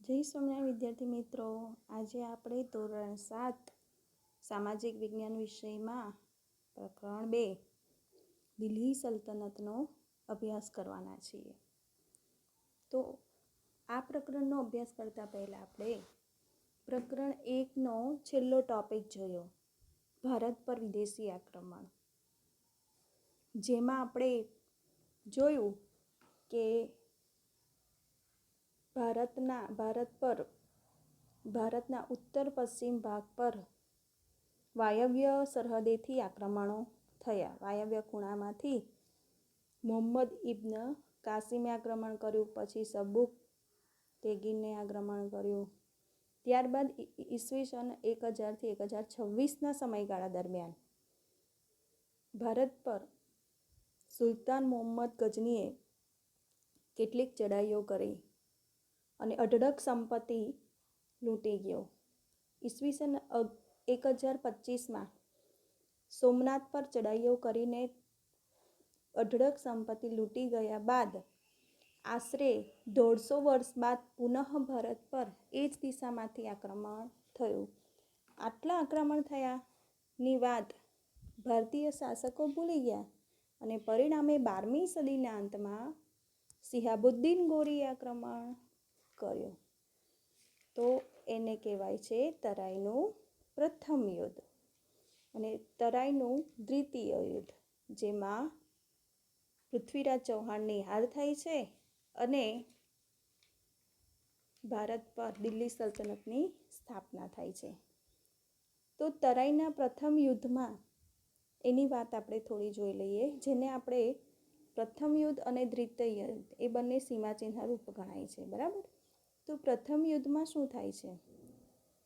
જય સ્વામિનારાયણ વિદ્યાર્થી મિત્રો, આજે આપણે ધોરણ 7 સામાજિક વિજ્ઞાન વિષયમાં પ્રકરણ 2 દિલ્હી સલ્તનતનો અભ્યાસ કરવાના છીએ. તો આ પ્રકરણનો અભ્યાસ કરતા પહેલાં આપણે પ્રકરણ 1નો છેલ્લો ટોપિક જોયો, ભારત પર વિદેશી આક્રમણ. જેમાં આપણે જોયું કે ભારતના ઉત્તર પશ્ચિમ ભાગ પર વાયવ્ય સરહદેથી આક્રમણો થયા. વાયવ્ય ખૂણામાંથી મોહમ્મદ ઇબ્ન કાસિમે આક્રમણ કર્યું, પછી સબુક તેગીને આક્રમણ કર્યું. ત્યારબાદ ઈસવીસન 1000થી 1026ના સમયગાળા દરમિયાન ભારત પર સુલતાન મોહમ્મદ ગઝનીએ કેટલીક ચઢાઈઓ કરી અને અઢળક સંપત્તિ લૂંટી ગયો. ઈસવીસન 1025માં સોમનાથ પર ચઢાઈઓ કરીને અઢળક સંપત્તિ લૂંટી ગયા બાદ આશરે 150 વર્ષ બાદ પુનઃ ભારત પર એ જ દિશામાંથી આક્રમણ થયું. આટલા આક્રમણ થયાની વાત ભારતીય શાસકો ભૂલી ગયા અને પરિણામે 12મી સદીના અંતમાં શિહાબુદ્દીન ગોરીએ આક્રમણ કર્યો. તો એને કહેવાય છે તરાઈનું પ્રથમ યુદ્ધ અને તરાઈનું દ્વિતીય યુદ્ધ, જેમાં પૃથ્વીરાજ ચૌહાણની હાર થાય છે અને ભારત પર દિલ્હી સલ્તનતની સ્થાપના થાય છે. તો તરાઈના પ્રથમ યુદ્ધમાં એની વાત આપણે થોડી જોઈ લઈએ, જેને આપણે પ્રથમ યુદ્ધ અને દ્વિતીય યુદ્ધ એ બંને સીમાચિહ્ન રૂપ ગણાય છે. બરાબર. તો પ્રથમ યુદ્ધમાં શું થાય છે?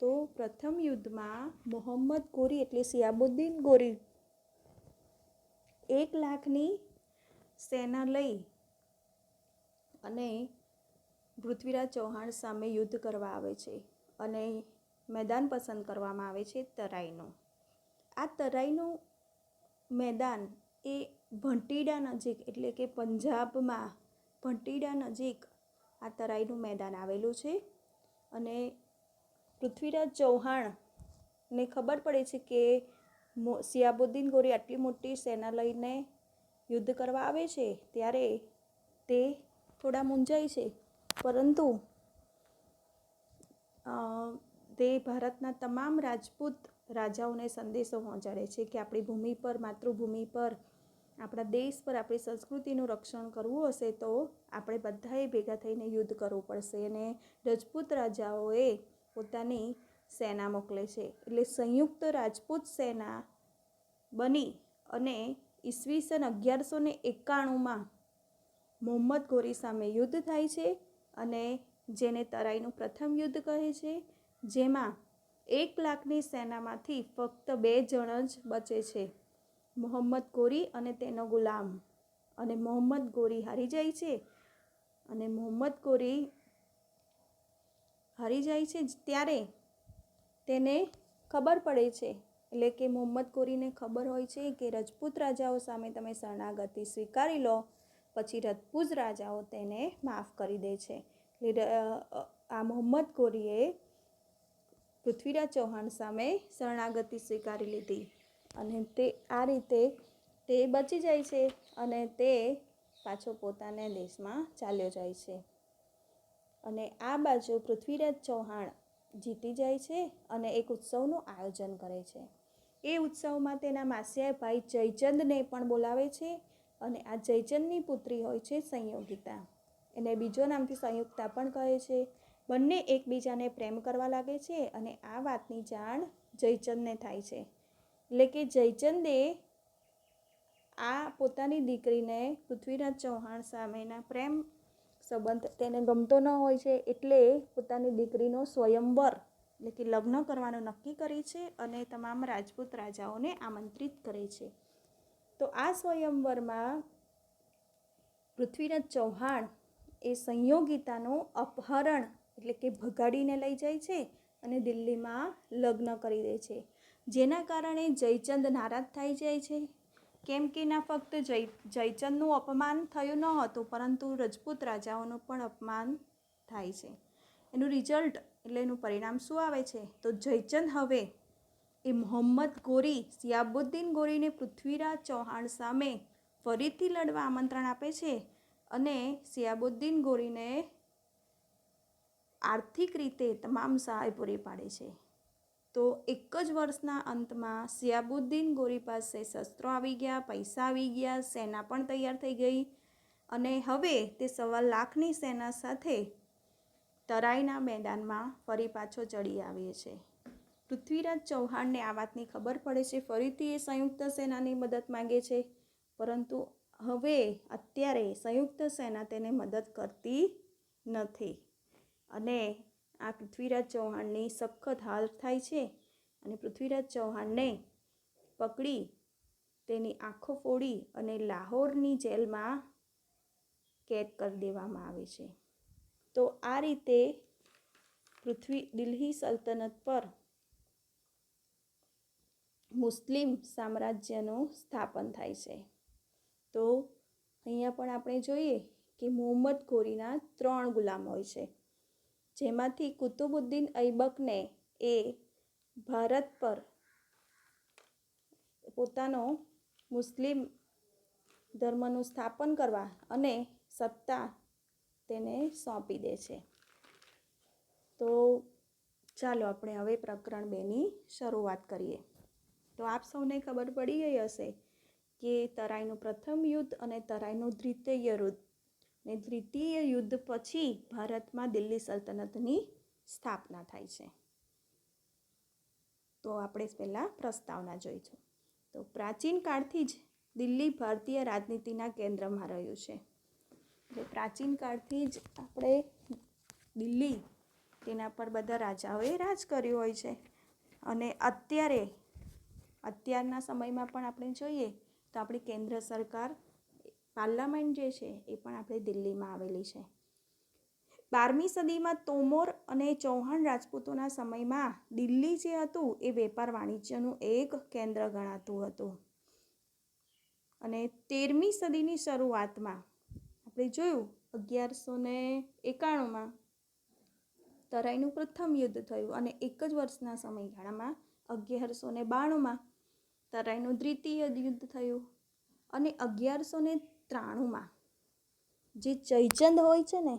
તો પ્રથમ યુદ્ધમાં મોહમ્મદ ગોરી એટલે શિહાબુદ્દીન ગોરી 1 લાખની સેના લઈ અને પૃથ્વીરાજ ચૌહાણ સામે યુદ્ધ કરવા આવે છે અને મેદાન પસંદ કરવામાં આવે છે તરાઈનું. આ તરાઈનું મેદાન એ ભંટીડા નજીક, એટલે કે પંજાબમાં ભંટીડા નજીક આ તરાઈનું મેદાન આવેલું છે. અને પૃથ્વીરાજ ચૌહાણને ખબર પડે છે કે શિહાબુદ્દીન ગોરી આટલી મોટી સેના લઈને યુદ્ધ કરવા આવે છે, ત્યારે તે થોડા મૂંઝાય છે, પરંતુ તે ભારતના તમામ રાજપૂત રાજાઓને સંદેશો પહોંચાડે છે કે આપણી ભૂમિ પર, માતૃભૂમિ પર, આપણા દેશ પર, આપણી સંસ્કૃતિનું રક્ષણ કરવું હશે તો આપણે બધાએ ભેગા થઈને યુદ્ધ કરવું પડશે. અને રજપૂત રાજાઓએ પોતાની સેના મોકલે છે. એટલે સંયુક્ત રાજપૂત સેના બની અને ઈસવીસન 1191માં મોહમ્મદ ગોરી સામે યુદ્ધ થાય છે અને જેને તરાઈનું પ્રથમ યુદ્ધ કહે છે, જેમાં 1 લાખની સેનામાંથી ફક્ત 2 જણ જ બચે છે, મોહમ્મદ ગોરી અને તેનો ગુલામ. અને મોહમ્મદ ગોરી હારી જાય છે. અને મોહમ્મદ ગોરી હારી જાય છે ત્યારે તેને ખબર પડે છે, એટલે કે મોહમ્મદ ગોરીને ખબર હોય છે કે રજપૂત રાજાઓ સામે તમે શરણાગતિ સ્વીકારી લો, પછી રજપૂત રાજાઓ તેને માફ કરી દે છે. એટલે આ મોહમ્મદ ગોરીએ પૃથ્વીરાજ ચૌહાણ સામે શરણાગતિ સ્વીકારી લીધી અને તે આ રીતે તે બચી જાય છે અને તે પાછો પોતાના દેશમાં ચાલ્યો જાય છે. અને આ બાજુ પૃથ્વીરાજ ચૌહાણ જીતી જાય છે અને એક ઉત્સવનું આયોજન કરે છે. એ ઉત્સવમાં તેના માસિયા ભાઈ જયચંદને પણ બોલાવે છે અને આ જયચંદની પુત્રી હોય છે સંયોગિતા. એને બીજો નામથી સંયુક્તા પણ કહે છે. બંને એકબીજાને પ્રેમ કરવા લાગે છે અને આ વાતની જાણ જયચંદને થાય છે. એટલે કે જયચંદે આ પોતાની દીકરીને પૃથ્વીરાજ ચૌહાણ સામેના પ્રેમ સંબંધ તેને ગમતો ન હોય છે, એટલે પોતાની દીકરીનો સ્વયંવર એટલે કે લગ્ન કરવાનું નક્કી કરે છે અને તમામ રાજપૂત રાજાઓને આમંત્રિત કરે છે. તો આ સ્વયંવરમાં પૃથ્વીરાજ ચૌહાણ એ સંયોગિતાનું અપહરણ એટલે કે ભગાડીને લઈ જાય છે અને દિલ્હીમાં લગ્ન કરી દે છે. જેના કારણે જયચંદ નારાજ થઈ જાય છે, કેમ કે ના ફક્ત જયચંદનું અપમાન થયું ન હતું, પરંતુ રજપૂત રાજાઓનું પણ અપમાન થાય છે. એનું રિઝલ્ટ એટલે એનું પરિણામ શું આવે છે? તો જયચંદ હવે એ મોહમ્મદ ગોરી સિયાબુદ્દીન ગોરીને પૃથ્વીરાજ ચૌહાણ સામે ફરીથી લડવા આમંત્રણ આપે છે અને સિયાબુદ્દીન ગોરીને આર્થિક રીતે તમામ સહાય પૂરી પાડે છે. તો એક જ વર્ષના અંતમાં સિયાબુદ્દીન ગોરી પાસે શસ્ત્રો આવી ગયા, પૈસા આવી ગયા, સેના પણ તૈયાર થઈ ગઈ અને હવે તે 1.25 લાખની સેના સાથે તરાઈના મેદાનમાં ફરી પાછો ચડી આવે છે. પૃથ્વીરાજ ચૌહાણને આ વાતની ખબર પડે છે. ફરીથી એ સંયુક્ત સેનાની મદદ માગે છે, પરંતુ હવે અત્યારે સંયુક્ત સેના તેને મદદ કરતી નથી અને આ પૃથ્વીરાજ ચૌહાણની સખત હાર થાય છે અને પૃથ્વીરાજ ચૌહાણને પકડી તેની આંખો ફોડી અને લાહોરની જેલમાં કેદ કરી દેવામાં આવે છે. તો આ રીતે દિલ્હી સલ્તનત પર મુસ્લિમ સામ્રાજ્યનું સ્થાપન થાય છે. તો અહીંયા પણ આપણે જોઈએ કે મોહમ્મદ ગોરીના 3 ગુલામ હોય છે, જેમાંથી કુતુબુદ્દીન ઐબકને એ ભારત પર પોતાનો મુસ્લિમ ધર્મનું સ્થાપન કરવા અને સત્તા તેને સોંપી દે છે. તો ચાલો આપણે હવે પ્રકરણ 2ની શરૂઆત કરીએ. તો આપ સૌને ખબર પડી ગઈ હશે કે તરાઈનું પ્રથમ યુદ્ધ અને તરાઈનું દ્વિતીય યુદ્ધ ને દ્વિતીય યુદ્ધ પછી ભારતમાં દિલ્હી સલ્તનતની સ્થાપના થાય છે. તો આપણે પહેલાં પ્રસ્તાવના જોઈશું. તો પ્રાચીન કાળથી જ દિલ્હી ભારતીય રાજનીતિના કેન્દ્રમાં રહ્યું છે. એટલે પ્રાચીન કાળથી જ આપણે દિલ્હી તેના પર બધા રાજાઓએ રાજ કર્યું હોય છે અને અત્યારના સમયમાં પણ આપણે જોઈએ તો આપણી કેન્દ્ર સરકાર પાર્લામેન્ટ જે છે એ પણ આપણે દિલ્હીમાં આવેલી છે. 12મી સદીમાં તોમર અને ચૌહાણ રાજપૂતોના સમયમાં દિલ્હી જે હતું એ વેપાર વાણિજ્યનું એક કેન્દ્ર ગણાતું હતું અને 13મી સદીની શરૂઆતમાં આપણે જોયું 1191માં તરાઈનું પ્રથમ યુદ્ધ થયું અને એક જ વર્ષના સમયગાળામાં 1192માં તરાઈનું દ્વિતીય યુદ્ધ થયું અને 1193માં જે જયચંદ હોય છે ને,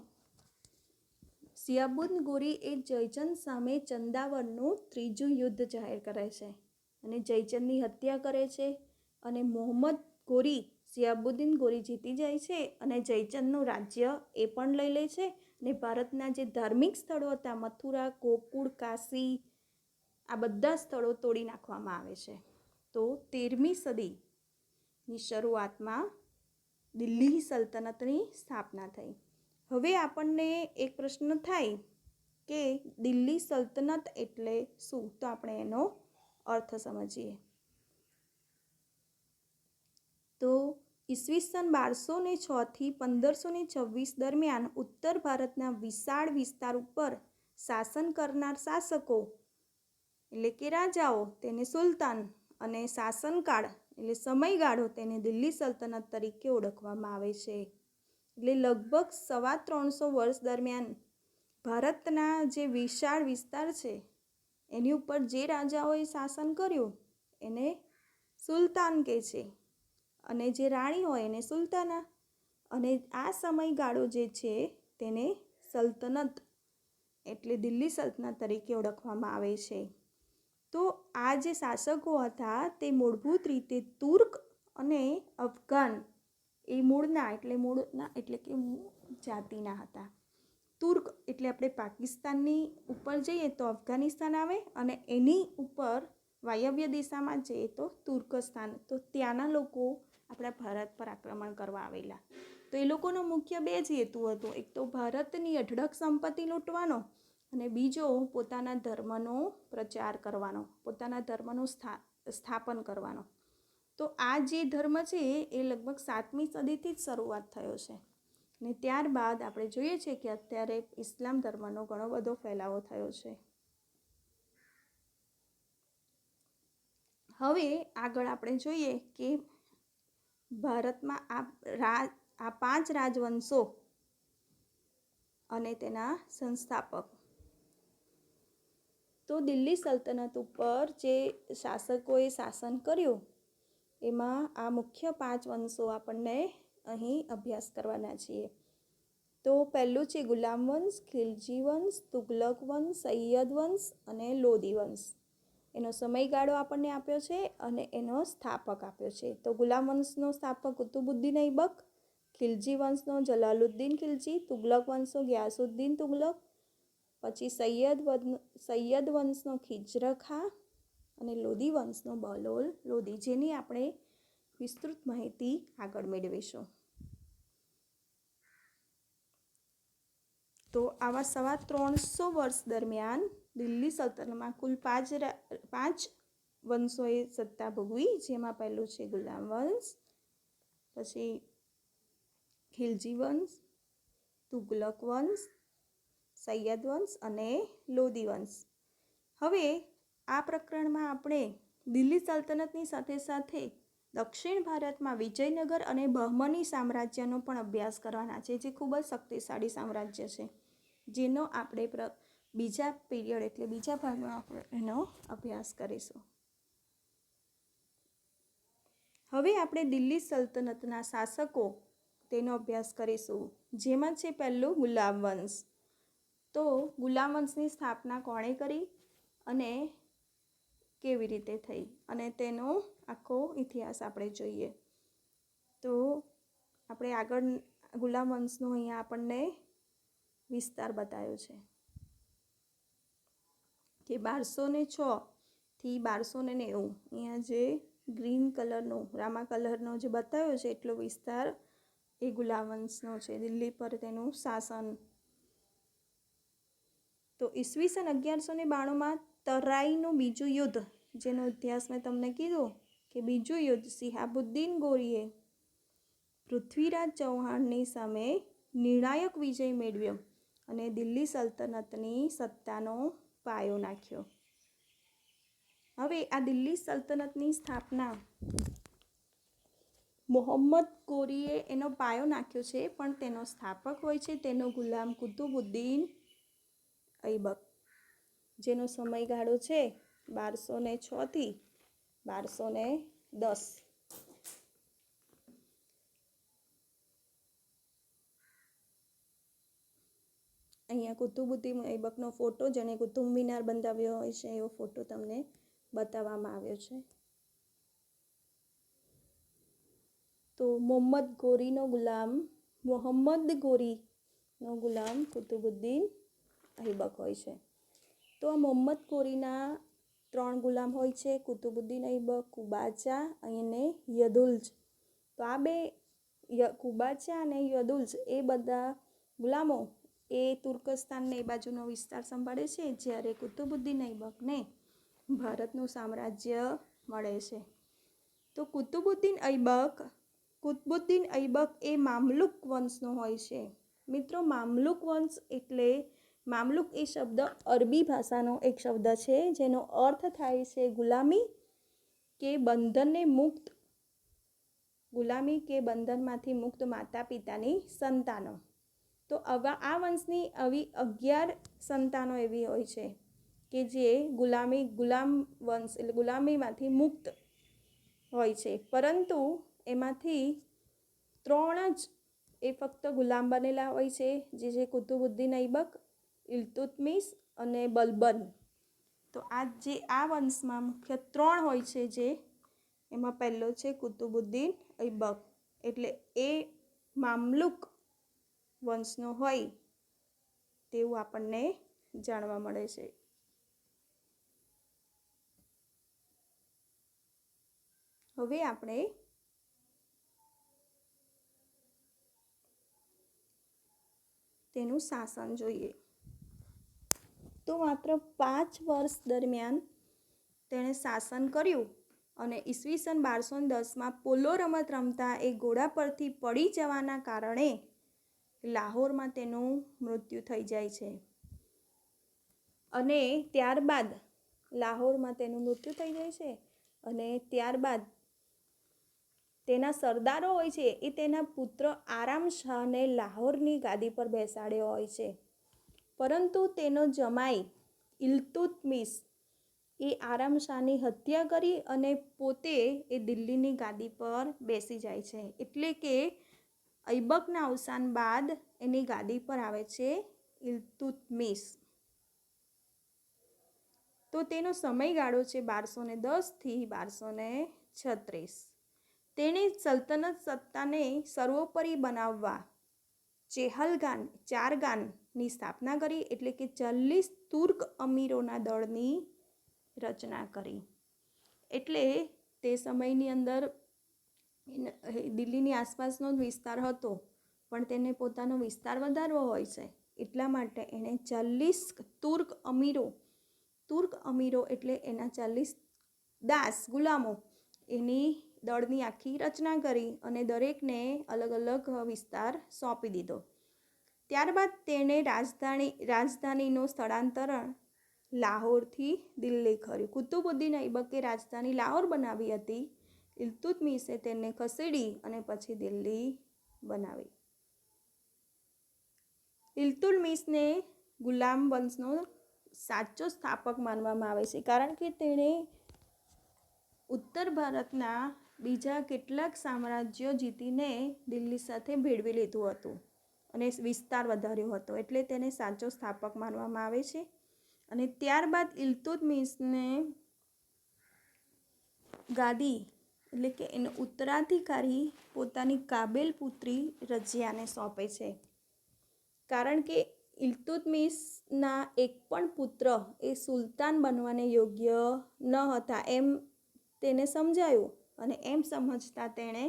સિયાબુદ્દીન ગોરી એ જયચંદ સામે ચંદાવરનું 3જું યુદ્ધ જાહેર કરે છે અને જયચંદની હત્યા કરે છે અને મોહમ્મદ ગોરી સિયાબુદ્દીન ગોરી જીતી જાય છે અને જયચંદનું રાજ્ય એ પણ લઈ લે છે અને ભારતના જે ધાર્મિક સ્થળો હતા મથુરા, ગોકુળ, કાશી, આ બધા સ્થળો તોડી નાખવામાં આવે છે. તો 13મી સદીની શરૂઆતમાં દિલ્હી સલ્તનતની સ્થાપના થઈ. હવે આપણને એક પ્રશ્ન થાય કે દિલ્હી સલ્તનત એટલે શું? તો આપણે એનો અર્થ સમજીએ. તો ઈસવીસન 1206 થી 1526 દરમિયાન ઉત્તર ભારતના વિશાળ વિસ્તાર ઉપર શાસન કરનાર શાસકો એટલે કે રાજાઓ તેને સુલતાન અને શાસનકાળ એટલે સમયગાળો તેને દિલ્હી સલ્તનત તરીકે ઓળખવામાં આવે છે. એટલે લગભગ 350 વર્ષ દરમિયાન ભારતના જે વિશાળ વિસ્તાર છે એની ઉપર જે રાજાઓએ શાસન કર્યું એને સુલતાન કહે છે અને જે રાણી હોય એને સુલતાના, અને આ સમયગાળો જે છે તેને સલ્તનત એટલે દિલ્હી સલ્તનત તરીકે ઓળખવામાં આવે છે. તો આ જે શાસકો હતા તે મૂળભૂત રીતે તુર્ક અને અફઘાન એ મૂળના એટલે કે જાતિના હતા. તુર્ક એટલે આપણે પાકિસ્તાનની ઉપર જઈએ તો અફઘાનિસ્તાન આવે અને એની ઉપર વાયવ્ય દિશામાં જઈએ તો તુર્કસ્તાન. તો ત્યાંના લોકો આપણા ભારત પર આક્રમણ કરવા આવેલા. તો એ લોકોનો મુખ્ય 2 જ હેતુ હતો. એક તો ભારતની અઢળક સંપત્તિ લૂંટવાનો અને બીજો પોતાના ધર્મનો પ્રચાર કરવાનો, પોતાના ધર્મનું સ્થાપન કરવાનો. તો આ જે ધર્મ છે એ લગભગ 7મી સદીથી જ શરૂઆત થયો છે અને ત્યારબાદ આપણે જોઈએ છીએ કે અત્યારે ઇસ્લામ ધર્મનો ઘણો બધો ફેલાવો થયો છે. હવે આગળ આપણે જોઈએ કે ભારતમાં આ 5 રાજવંશો અને તેના સંસ્થાપક તો દિલ્હી સલ્તનત ઉપર જે શાસકોએ શાસન કર્યું એમાં આ મુખ્ય 5 વંશો આપણને અહીં અભ્યાસ કરવાના છીએ. તો પહેલું છે ગુલામ વંશ, ખિલજી વંશ, તુગલક વંશ, સૈયદ વંશ અને લોદી વંશ. એનો સમયગાળો આપણને આપ્યો છે અને એનો સ્થાપક આપ્યો છે. તો ગુલામ વંશનો સ્થાપક કુતુબુદ્દીન ઐબક, ખિલજી વંશનો જલાલુદ્દીન ખિલજી, તુગલક વંશનો ગિયાસુદ્દીન તુગલક, પછી સૈયદ વંશનો ખિજ્ર ખાં અને લોદી વંશનો બહલોલ લોદી, જેની આપણે વિસ્તૃત માહિતી આગળ મેળવીશું. તો આવા 350 વર્ષ દરમિયાન દિલ્હી સલ્તનતમાં કુલ 5 વંશોએ સત્તા ભોગવી, જેમાં પહેલું છે ગુલામ વંશ, પછી ખિલજી વંશ, તુગલક વંશ, સૈયદ વંશ અને લોદી વંશ. હવે આ પ્રકરણમાં આપણે દિલ્હી સલ્તનતની સાથે સાથે દક્ષિણ ભારતમાં વિજયનગર અને બહમની સામ્રાજ્યનો પણ અભ્યાસ કરવાના છે, જે ખૂબ જ શક્તિશાળી સામ્રાજ્ય છે, જેનો આપણે બીજા પીરિયડ એટલે બીજા ભાગમાં આપણે એનો અભ્યાસ કરીશું. હવે આપણે દિલ્હી સલ્તનતના શાસકો તેનો અભ્યાસ કરીશું, જેમાં છે પહેલું ગુલામ વંશ. તો ગુલામ વંશની સ્થાપના કોણે કરી અને કેવી રીતે થઈ અને તેનો આખો ઇતિહાસ આપણે જોઈએ. તો આપણે આગળ ગુલામ વંશનો અહીંયા આપણને વિસ્તાર બતાવ્યો છે કે 1206 થી 1290, અહીંયા જે ગ્રીન કલરનો રામા કલરનો જે બતાવ્યો છે એટલો વિસ્તાર એ ગુલામ વંશનો છે, દિલ્હી પર તેનું શાસન. તો ઈસવીસન 1192માં તરાઈનું બીજું યુદ્ધ, જેનો ઇતિહાસ મેં તમને કીધું કે બીજું યુદ્ધ શિહાબુદ્દીન ગોરીએ પૃથ્વીરાજ ચૌહાણની સામે નિર્ણાયક વિજય મેળવ્યો અને દિલ્હી સલ્તનતની સત્તાનો પાયો નાખ્યો. હવે આ દિલ્હી સલ્તનતની સ્થાપના મોહમ્મદ ગોરીએ એનો પાયો નાખ્યો છે, પણ તેનો સ્થાપક હોય છે તેનો ગુલામ કુતુબુદ્દીન ઐબક, જેનો સમયગાળો છે 1206 થી 1210. અહીંયા કુતુબુદ્દીન ઐબકનો ફોટો, જેને કુતુબ મિનાર બંધાવ્યો હોય છે એવો ફોટો તમને બતાવવામાં આવ્યો છે. તો મોહમ્મદ ગોરીનો ગુલામ કુતુબુદ્દીન ઐબક હોય છે. તો આ મોહમ્મદ ગોરીના 3 ગુલામ હોય છે, કુતુબુદ્દીન ઐબક, કુબાચા અને યદુલ્જ. તો આ બે કુબાચા અને યદુલ્જ એ બધા ગુલામો એ તુર્કસ્તાનને એ બાજુનો વિસ્તાર સંભાળે છે, જ્યારે કુતુબુદ્દીન ઐબકને ભારતનું સામ્રાજ્ય મળે છે. તો કુતુબુદ્દીન ઐબક એ મામલુક વંશનો હોય છે. મિત્રો, મામલુક વંશ એટલે મામલુક એ શબ્દ અરબી ભાષાનો એક શબ્દ છે, જેનો અર્થ થાય છે ગુલામી કે બંધનમાંથી મુક્ત માતા પિતાની સંતાનો. તો આ વંશની આવી 11 સંતાનો એવી હોય છે કે જે ગુલામ વંશ એટલે ગુલામીમાંથી મુક્ત હોય છે, પરંતુ એમાંથી 3 જ એ ફક્ત ગુલામ બનેલા હોય છે, જે છે કુતુબુદ્દીન ઐબક, ઇલ્તુત્મિશ અને બલબન. તો આ વંશમાં મુખ્ય 3 હોય છે, જે એમાં પહેલો છે કુતુબુદ્દીન ઐબક, એટલે એ મામલુક વંશનો હોય તેવું આપણને જાણવા મળે છે. હવે આપણે તેનું શાસન જોઈએ. તો માત્ર 5 વર્ષ દરમિયાન તેણે શાસન કર્યું અને ઈસવીસન 1210માં પોલો રમત રમતા એ ઘોડા પરથી પડી જવાના કારણે લાહોરમાં તેનું મૃત્યુ થઈ જાય છે. અને ત્યારબાદ તેના સરદારો હોય છે એ તેના પુત્ર આરામ શાહને લાહોરની ગાદી પર બેસાડ્યો હોય છે, પરંતુ તેનો જમાઈ ઇલ્તુત્મિશ એ આરામ શાહની હત્યા કરી અને પોતે એ દિલ્હીની ગાદી પર બેસી જાય છે. એટલે કે ઐબકના અવસાન બાદ એની ગાદી પર આવે છે ઇલ્તુત્મિશ. તો તેનો સમયગાળો છે 1210થી 1236. તેણે સલ્તનત સત્તાને સર્વોપરી બનાવવા ચારગાનની સ્થાપના કરી, એટલે કે 40 તુર્ક અમીરોના દળની રચના કરી. એટલે તે સમયની અંદર દિલ્હીની આસપાસનો જ વિસ્તાર હતો, પણ તેને પોતાનો વિસ્તાર વધારવો હોય છે, એટલા માટે એણે 40 તુર્ક અમીરો એટલે એના 40 દાસ ગુલામો એની દળની આખી રચના કરી અને દરેકને અલગ અલગ વિસ્તાર સોંપી દીધો. ત્યારબાદ તેણે રાજધાનીનું સ્થળાંતરણ લાહોરથી દિલ્હી કર્યું. કુતુબુદ્દીન ઐબકે રાજધાની લાહોર બનાવી હતી. ઇલ્તુત્મિશે તેને ખસેડી અને પછી દિલ્હી બનાવી. ઇલ્તુત્મિશને ગુલામ વંશનો સાચો સ્થાપક માનવામાં આવે છે, કારણ કે તેણે ઉત્તર ભારતના બીજા કેટલાક સામ્રાજ્યો જીતીને દિલ્હી સાથે ભેળવી લીધું હતું અને વિસ્તાર વધાર્યો હતો, એટલે તેને સાચો સ્થાપક માનવામાં આવે છે. અને ત્યારબાદ ઇલ્તુત્મિશને ગાદી એટલે કે એનો ઉત્તરાધિકારી પોતાની કાબેલ પુત્રી રઝિયાને સોંપે છે, કારણ કે ઇલ્તુત્મિશના એક પણ પુત્ર એ સુલતાન બનવાને યોગ્ય ન હતા એમ તેને સમજાયું, અને એમ સમજતા તેણે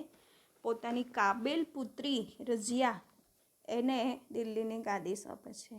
પોતાની કાબેલ પુત્રી રઝિયા એને દિલ્હીની ગાદી સોંપે છે.